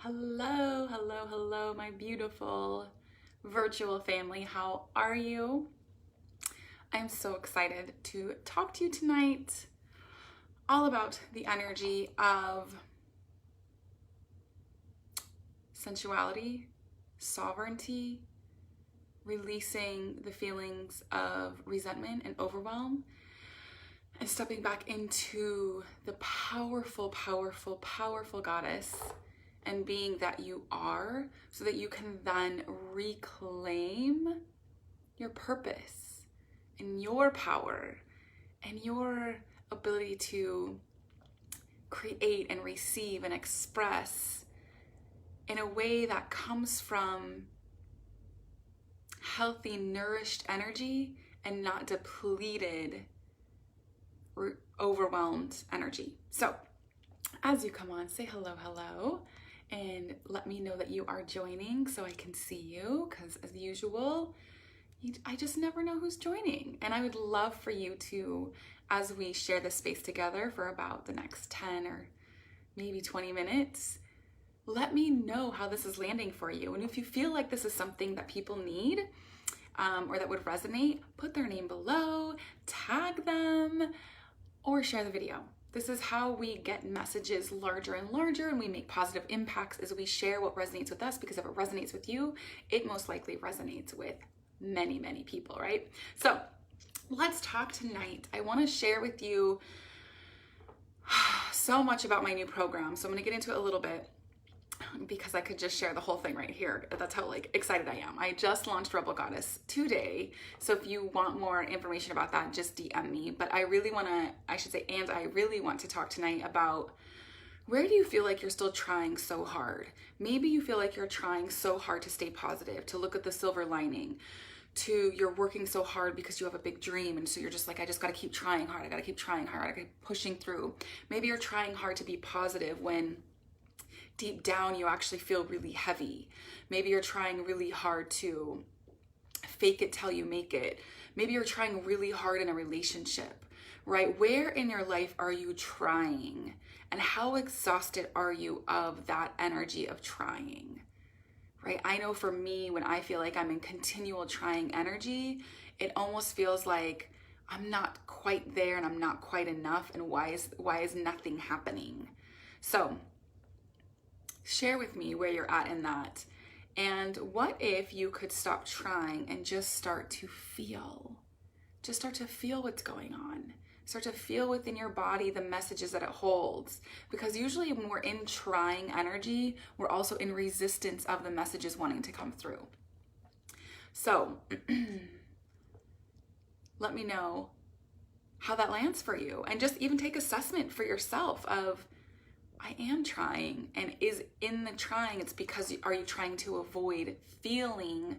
Hello, hello, hello, my beautiful virtual family. How are you? I'm so excited to talk to you tonight all about the energy of sensuality, sovereignty, releasing the feelings of resentment and overwhelm, and stepping back into the powerful, powerful, powerful goddess and being that you are, so that you can then reclaim your purpose and your power and your ability to create and receive and express in a way that comes from healthy, nourished energy and not depleted, overwhelmed energy. So as you come on, say hello, hello, and let me know that you are joining so I can see you, because as usual, I just never know who's joining. And I would love for you to, as we share this space together for about the next 10 or maybe 20 minutes, let me know how this is landing for you. And if you feel like this is something that people need or that would resonate, put their name below, tag them, or share the video. This is how we get messages larger and larger, and we make positive impacts as we share what resonates with us, because if it resonates with you, it most likely resonates with many, many people, right? So let's talk tonight. I want to share with you so much about my new program. So I'm going to get into it a little bit, because I could just share the whole thing right here. That's how excited I am. I just launched Rebel Goddess today. So if you want more information about that, just DM me. But I really want to talk tonight about, where do you feel like you're still trying so hard? Maybe you feel like you're trying so hard to stay positive, to look at the silver lining, you're working so hard because you have a big dream. And so you're just like, I just got to keep trying hard. I got to keep trying hard. I got to keep pushing through. Maybe you're trying hard to be positive when deep down you actually feel really heavy. Maybe you're trying really hard to fake it till you make it. Maybe you're trying really hard in a relationship, right? Where in your life are you trying? And how exhausted are you of that energy of trying, right? I know for me, when I feel like I'm in continual trying energy, it almost feels like I'm not quite there and I'm not quite enough. And why is nothing happening? So share with me where you're at in that. And what if you could stop trying and just start to feel? Just start to feel what's going on. Start to feel within your body the messages that it holds. Because usually when we're in trying energy, we're also in resistance of the messages wanting to come through. So let me know how that lands for you. And just even take assessment for yourself of, I am trying, and is in the trying, it's because are you trying to avoid feeling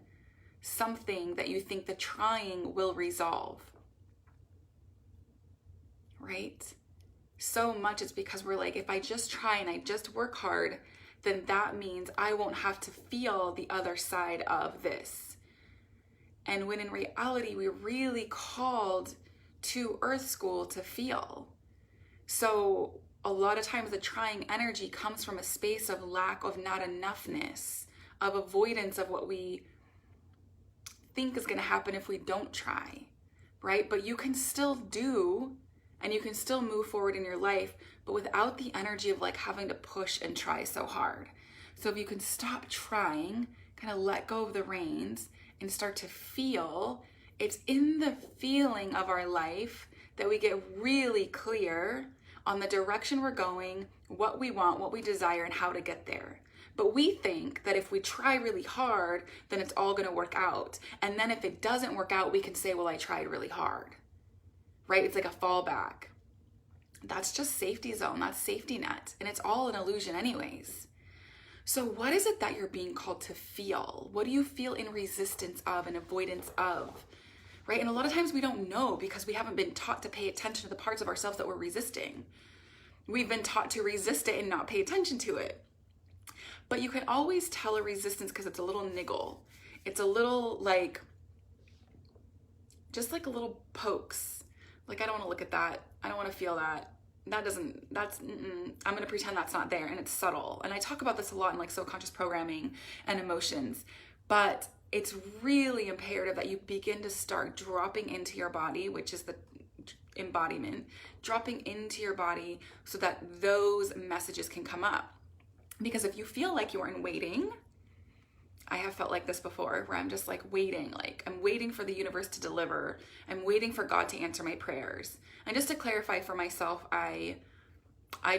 something that you think the trying will resolve, right? So much it's because we're like, if I just try and I just work hard, then that means I won't have to feel the other side of this. And when in reality, we're really called to Earth School to feel. So a lot of times the trying energy comes from a space of lack of not enoughness, of avoidance of what we think is going to happen if we don't try, right? But you can still do, and you can still move forward in your life, but without the energy of having to push and try so hard. So if you can stop trying, kind of let go of the reins and start to feel, it's in the feeling of our life that we get really clear on the direction we're going, what we want, what we desire, and how to get there. But we think that if we try really hard, then it's all going to work out. And then if it doesn't work out, we can say, well, I tried really hard, right? It's like a fallback. That's just safety zone. That's safety net. And it's all an illusion anyways. So what is it that you're being called to feel? What do you feel in resistance of and avoidance of? Right? And a lot of times we don't know because we haven't been taught to pay attention to the parts of ourselves that we're resisting. We've been taught to resist it and not pay attention to it. But you can always tell a resistance because it's a little niggle. It's a little just like a little pokes. I don't want to look at that. I don't want to feel that. I'm going to pretend that's not there, and it's subtle. And I talk about this a lot in like subconscious programming and emotions, but it's really imperative that you begin to start dropping into your body, which is the embodiment, dropping into your body so that those messages can come up. Because if you feel like you're in waiting, I have felt like this before, where I'm just like waiting, like I'm waiting for the universe to deliver. I'm waiting for God to answer my prayers. And just to clarify for myself, I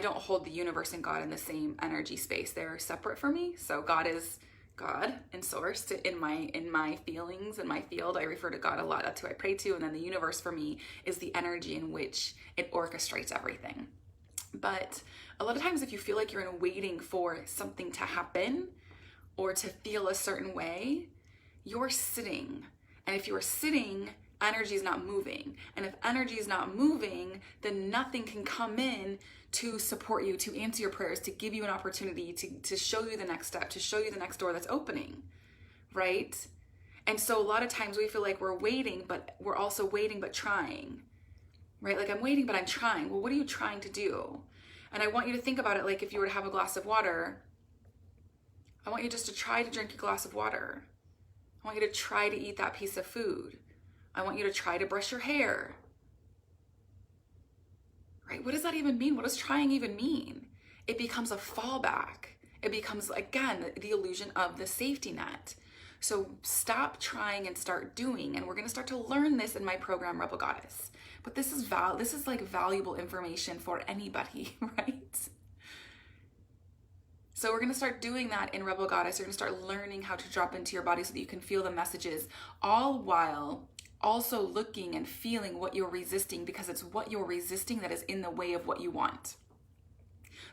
don't hold the universe and God in the same energy space. They're separate for me. So God is God and source in my feelings, in my field. I refer to God a lot. That's who I pray to. And then the universe for me is the energy in which it orchestrates everything. But a lot of times if you feel like you're in waiting for something to happen or to feel a certain way, you're sitting. And if you're sitting, energy is not moving. And if energy is not moving, then nothing can come in to support you, to answer your prayers, to give you an opportunity, to show you the next step, to show you the next door that's opening, right? And so a lot of times we feel like we're waiting, but we're also waiting but trying, right? Like I'm waiting, but I'm trying. Well, what are you trying to do? And I want you to think about it like if you were to have a glass of water, I want you just to try to drink a glass of water. I want you to try to eat that piece of food. I want you to try to brush your hair. Right? What does that even mean? What does trying even mean? It becomes a fallback. It becomes, again, the illusion of the safety net. So stop trying and start doing. And we're going to start to learn this in my program, Rebel Goddess. But this is like valuable information for anybody, right? So we're going to start doing that in Rebel Goddess. You're going to start learning how to drop into your body so that you can feel the messages, all while also looking and feeling what you're resisting, because it's what you're resisting that is in the way of what you want.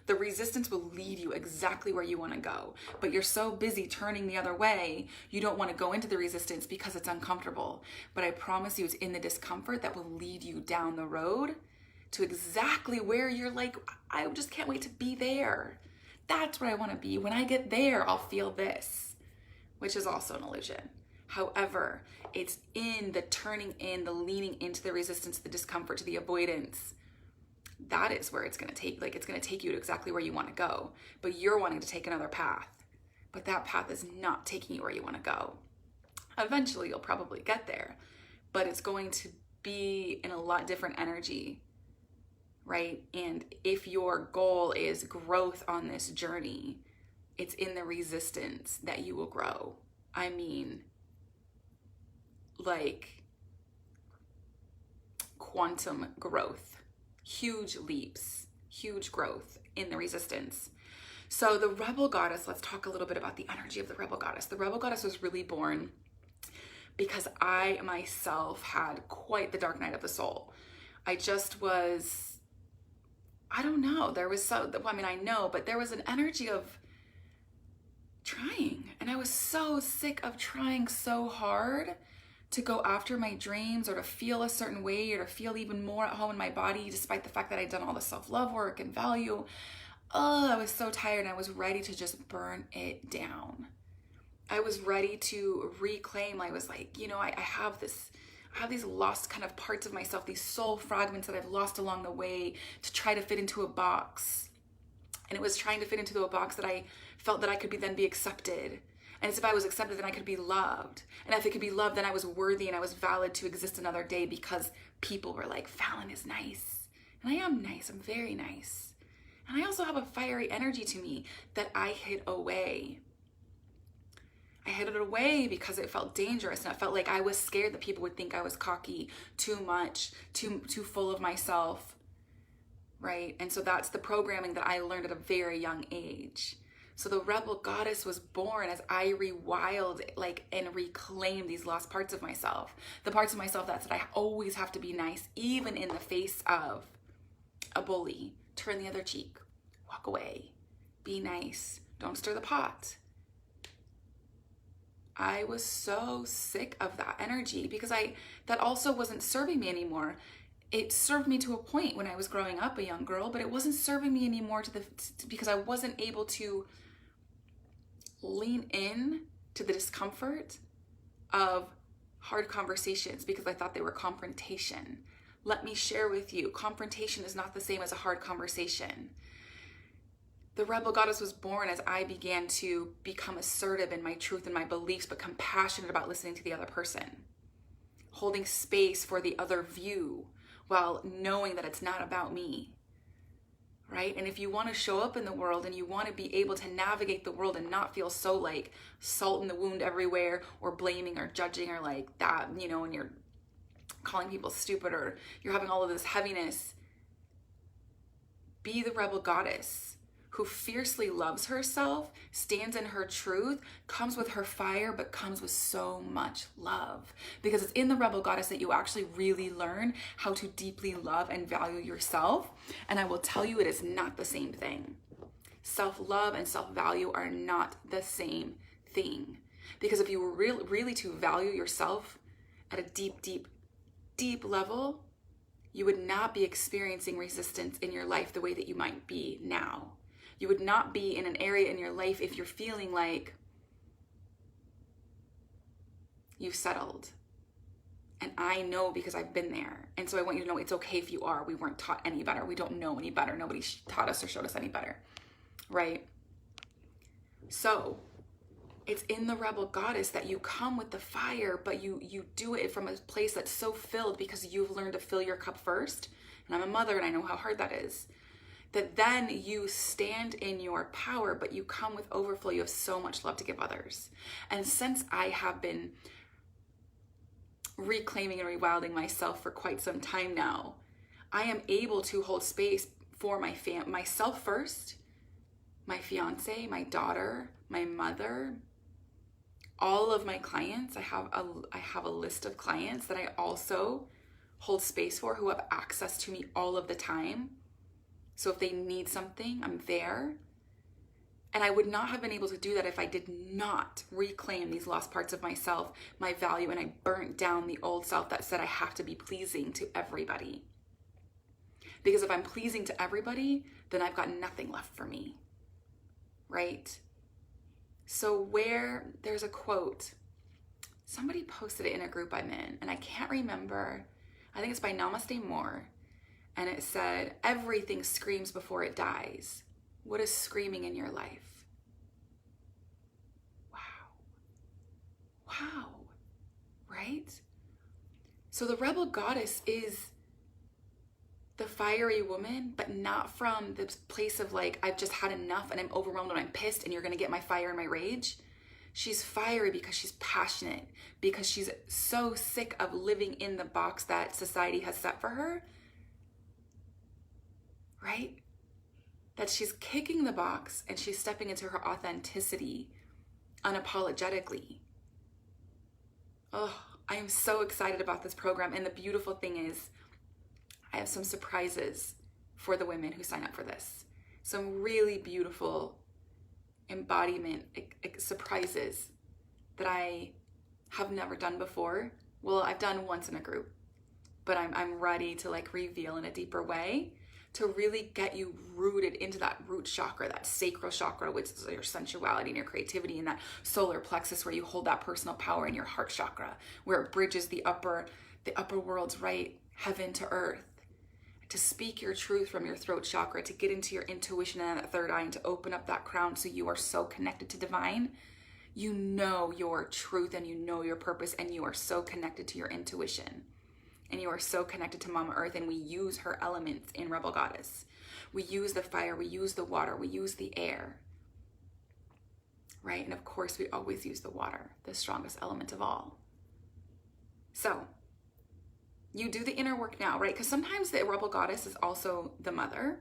The resistance will lead you exactly where you want to go, but you're so busy turning the other way, you don't want to go into the resistance because it's uncomfortable. But I promise you, it's in the discomfort that will lead you down the road to exactly where you're like, I just can't wait to be there. That's where I want to be. When I get there, I'll feel this, which is also an illusion. However, it's in the turning in, the leaning into the resistance, the discomfort, to the avoidance. That is where it's going to take, like it's going to take you to exactly where you want to go. But you're wanting to take another path. But that path is not taking you where you want to go. Eventually, you'll probably get there. But it's going to be in a lot different energy, right? And if your goal is growth on this journey, it's in the resistance that you will grow. I mean, like quantum growth, huge leaps, huge growth in the resistance. So the Rebel Goddess, let's talk a little bit about the energy of the Rebel Goddess. The Rebel Goddess was really born because I myself had quite the dark night of the soul. I just was, I don't know, there was I know, but there was an energy of trying. And I was so sick of trying so hard to go after my dreams or to feel a certain way or to feel even more at home in my body, despite the fact that I'd done all the self-love work and value. Oh, I was so tired and I was ready to just burn it down. I was ready to reclaim. I was like, I have these lost kind of parts of myself, these soul fragments that I've lost along the way to try to fit into a box. And it was trying to fit into a box that I felt that I could then be accepted. And as if I was accepted, then I could be loved. And if I could be loved, then I was worthy and I was valid to exist another day because people were like, Fallon is nice. And I am nice. I'm very nice. And I also have a fiery energy to me that I hid away. I hid it away because it felt dangerous, and it felt like I was scared that people would think I was cocky, too much, too full of myself, right? And so that's the programming that I learned at a very young age. So the Rebel Goddess was born as I rewild and reclaim these lost parts of myself. The parts of myself that said I always have to be nice, even in the face of a bully. Turn the other cheek, walk away, be nice, don't stir the pot. I was so sick of that energy because that also wasn't serving me anymore. It served me to a point when I was growing up, a young girl, but it wasn't serving me anymore because I wasn't able to lean in to the discomfort of hard conversations because I thought they were confrontation. Let me share with you. Confrontation is not the same as a hard conversation. The rebel goddess was born as I began to become assertive in my truth and my beliefs, but compassionate about listening to the other person. Holding space for the other view while knowing that it's not about me. Right? And if you want to show up in the world and you want to be able to navigate the world and not feel so like salt in the wound everywhere, or blaming or judging or like that, and you're calling people stupid, or you're having all of this heaviness, be the rebel goddess who fiercely loves herself, stands in her truth, comes with her fire, but comes with so much love. Because it's in the rebel goddess that you actually really learn how to deeply love and value yourself. And I will tell you, it is not the same thing. Self-love and self-value are not the same thing. Because if you were really to value yourself at a deep, deep, deep level, you would not be experiencing resistance in your life the way that you might be now. You would not be in an area in your life if you're feeling like you've settled. And I know because I've been there. And so I want you to know it's okay if you are. We weren't taught any better. We don't know any better. Nobody taught us or showed us any better. Right? So it's in the rebel goddess that you come with the fire, but you do it from a place that's so filled because you've learned to fill your cup first. And I'm a mother and I know how hard that is. That then you stand in your power, but you come with overflow. You have so much love to give others. And since I have been reclaiming and rewilding myself for quite some time now, I am able to hold space for myself first, my fiance, my daughter, my mother, all of my clients. I have a list of clients that I also hold space for who have access to me all of the time. So if they need something, I'm there. And I would not have been able to do that if I did not reclaim these lost parts of myself, my value, and I burnt down the old self that said I have to be pleasing to everybody. Because if I'm pleasing to everybody, then I've got nothing left for me, right? So there's a quote, somebody posted it in a group I'm in, and I can't remember, I think it's by Namaste Moore. And it said, everything screams before it dies. What is screaming in your life? Wow. Right? So the rebel goddess is the fiery woman, but not from the place of like, I've just had enough and I'm overwhelmed and I'm pissed and you're going to get my fire and my rage. She's fiery because she's passionate, because she's so sick of living in the box that society has set for her. Right? That she's kicking the box and she's stepping into her authenticity unapologetically. Oh, I am so excited about this program. And the beautiful thing is, I have some surprises for the women who sign up for this. Some really beautiful embodiment surprises that I have never done before. Well, I've done once in a group, but I'm ready to like reveal in a deeper way, to really get you rooted into that root chakra, that sacral chakra, which is your sensuality and your creativity, and that solar plexus where you hold that personal power in your heart chakra, where it bridges the upper worlds, right? Heaven to earth. To speak your truth from your throat chakra, to get into your intuition and that third eye, and to open up that crown so you are so connected to divine. You know your truth and you know your purpose, and you are so connected to your intuition. And you are so connected to Mama Earth, and we use her elements in Rebel Goddess. We use the fire, we use the water, we use the air. Right? And of course, we always use the water, the strongest element of all. So, you do the inner work now, right? Because sometimes the Rebel Goddess is also the mother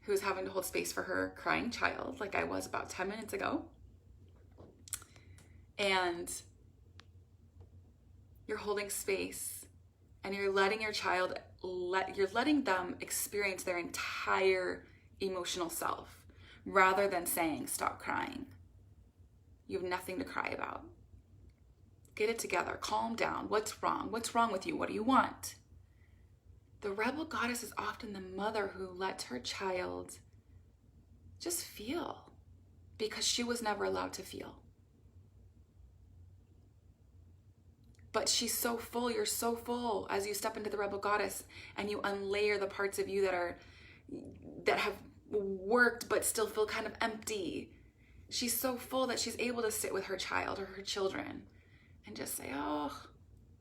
who's having to hold space for her crying child, like I was about 10 minutes ago. And you're holding space and you're letting your child, you're letting them experience their entire emotional self rather than saying, stop crying. You have nothing to cry about. Get it together, calm down. What's wrong? What's wrong with you? What do you want? The Rebel Goddess is often the mother who lets her child just feel because she was never allowed to feel. But she's so full, you're so full as you step into the rebel goddess and you unlayer the parts of you that have worked but still feel kind of empty. She's so full that she's able to sit with her child or her children and just say, oh,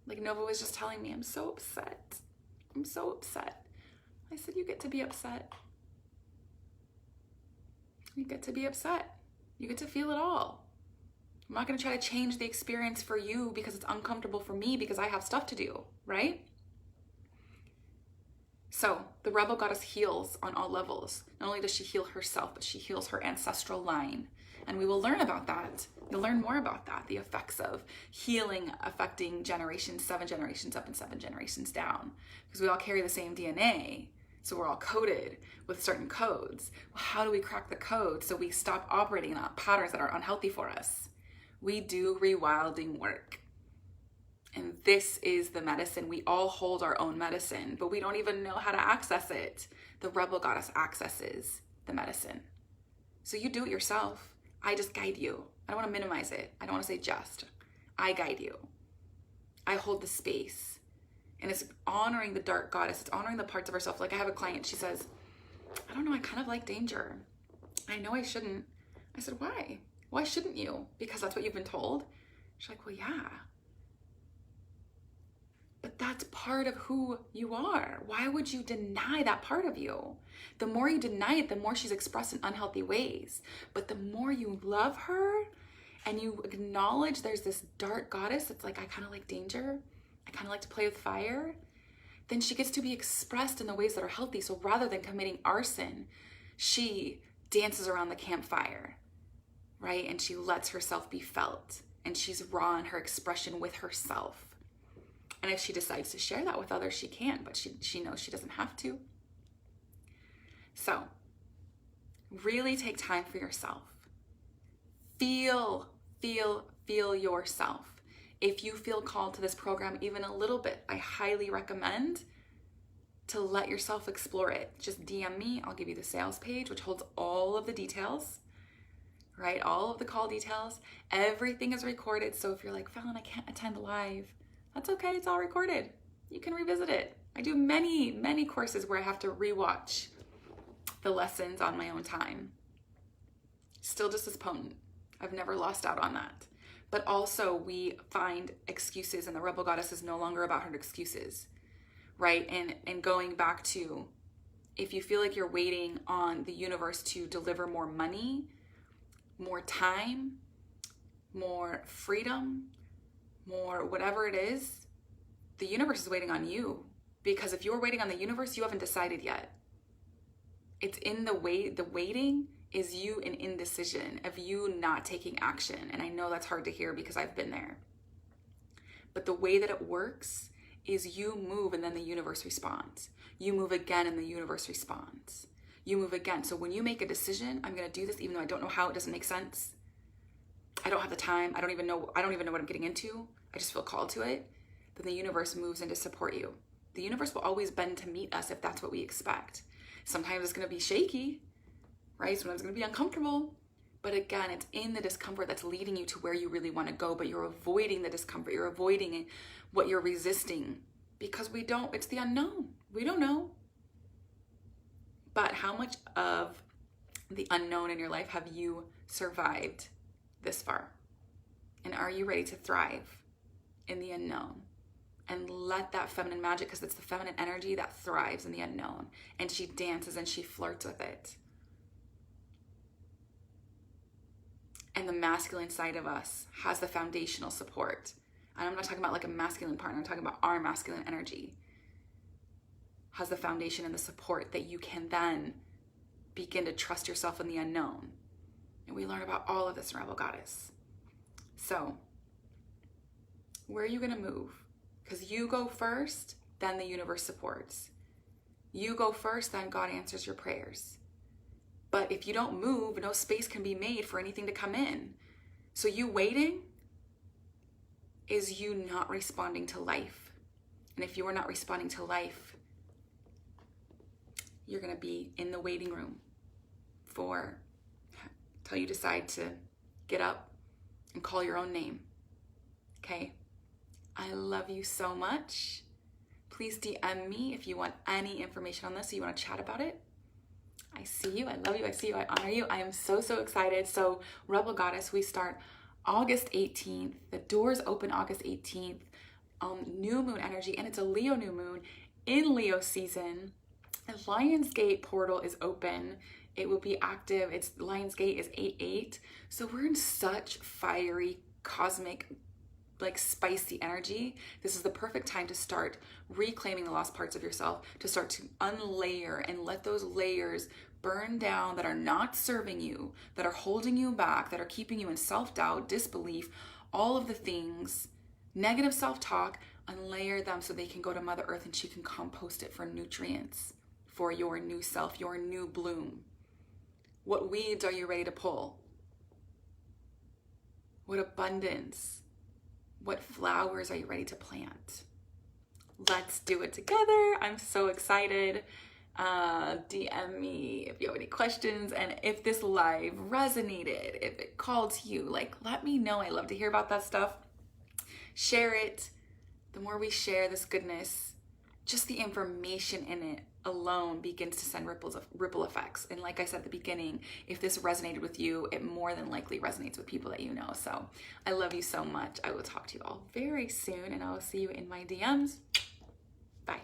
like Nova was just telling me, I'm so upset. I'm so upset. I said, you get to be upset. You get to be upset. You get to feel it all. I'm not going to try to change the experience for you because it's uncomfortable for me because I have stuff to do, right? So the rebel goddess heals on all levels. Not only does she heal herself, but she heals her ancestral line. And we will learn about that. You'll learn more about that, the effects of healing affecting generations, 7 generations up and 7 generations down. Because we all carry the same DNA. So we're all coded with certain codes. Well, how do we crack the code so we stop operating in patterns that are unhealthy for us? We do rewilding work. And this is the medicine. We all hold our own medicine, but we don't even know how to access it. The rebel goddess accesses the medicine. So you do it yourself. I just guide you. I don't want to minimize it. I don't want to say just. I guide you. I hold the space. And it's honoring the dark goddess. It's honoring the parts of herself. Like I have a client, she says, I don't know, I kind of like danger. I know I shouldn't. I said, why? Why shouldn't you? Because that's what you've been told. She's like, well, yeah. But that's part of who you are. Why would you deny that part of you? The more you deny it, the more she's expressed in unhealthy ways. But the more you love her and you acknowledge there's this dark goddess that's like, I kind of like danger. I kind of like to play with fire. Then she gets to be expressed in the ways that are healthy. So rather than committing arson, she dances around the campfire, right? And she lets herself be felt. And she's raw in her expression with herself. And if she decides to share that with others, she can, but she knows she doesn't have to. So really take time for yourself. Feel yourself. If you feel called to this program even a little bit, I highly recommend to let yourself explore it. Just DM me. I'll give you the sales page, which holds all of the details, right? All of the call details. Everything is recorded. So if you're like, Fallon, I can't attend live, that's okay. It's all recorded. You can revisit it. I do many courses where I have to rewatch the lessons on my own time. Still just as potent. I've never lost out on that. But also we find excuses, and the rebel goddess is no longer about her excuses, right? And going back to, if you feel like you're waiting on the universe to deliver more money, more time, more freedom, more whatever it is, the universe is waiting on you. Because if you're waiting on the universe, you haven't decided yet. It's in the waiting is you in indecision of you not taking action. And I know that's hard to hear because I've been there. But the way that it works is you move and then the universe responds. You move again and the universe responds. You move again. So when you make a decision, I'm going to do this even though I don't know how, it doesn't make sense. I don't have the time. I don't even know what I'm getting into. I just feel called to it. Then the universe moves in to support you. The universe will always bend to meet us if that's what we expect. Sometimes it's going to be shaky, right? Sometimes it's going to be uncomfortable. But again, it's in the discomfort that's leading you to where you really want to go, but you're avoiding the discomfort. You're avoiding what you're resisting because it's the unknown. We don't know. But how much of the unknown in your life have you survived this far? And are you ready to thrive in the unknown? And let that feminine magic, because it's the feminine energy that thrives in the unknown. And she dances and she flirts with it. And the masculine side of us has the foundational support. And I'm not talking about like a masculine partner. I'm talking about our masculine energy. Has the foundation and the support that you can then begin to trust yourself in the unknown. And we learn about all of this in Rebel Goddess. So, where are you going to move? Because you go first, then the universe supports. You go first, then God answers your prayers. But if you don't move, no space can be made for anything to come in. So you waiting is you not responding to life. And if you are not responding to life, you're going to be in the waiting room till you decide to get up and call your own name. Okay? I love you so much. Please DM me if you want any information on this, so you want to chat about it. I see you. I love you. I see you. I honor you. I am so, so excited. So Rebel Goddess, we start August 18th. The doors open August 18th. New moon energy, and it's a Leo new moon in Leo season. The Lionsgate portal is open. It will be active. It's Lionsgate is 8/8. So we're in such fiery, cosmic, like spicy energy. This is the perfect time to start reclaiming the lost parts of yourself, to start to unlayer and let those layers burn down that are not serving you, that are holding you back, that are keeping you in self-doubt, disbelief, all of the things, negative self-talk. Unlayer them so they can go to Mother Earth and she can compost it for nutrients, for your new self, your new bloom. What weeds are you ready to pull? What abundance? What flowers are you ready to plant? Let's do it together. I'm so excited. DM me if you have any questions, and if this live resonated, if it called to you, like, let me know. I love to hear about that stuff. Share it. The more we share this goodness, just the information in it alone begins to send ripple effects. And like I said at the beginning, if this resonated with you, it more than likely resonates with people that you know. So I love you so much. I will talk to you all very soon, and I will see you in my DMs. Bye.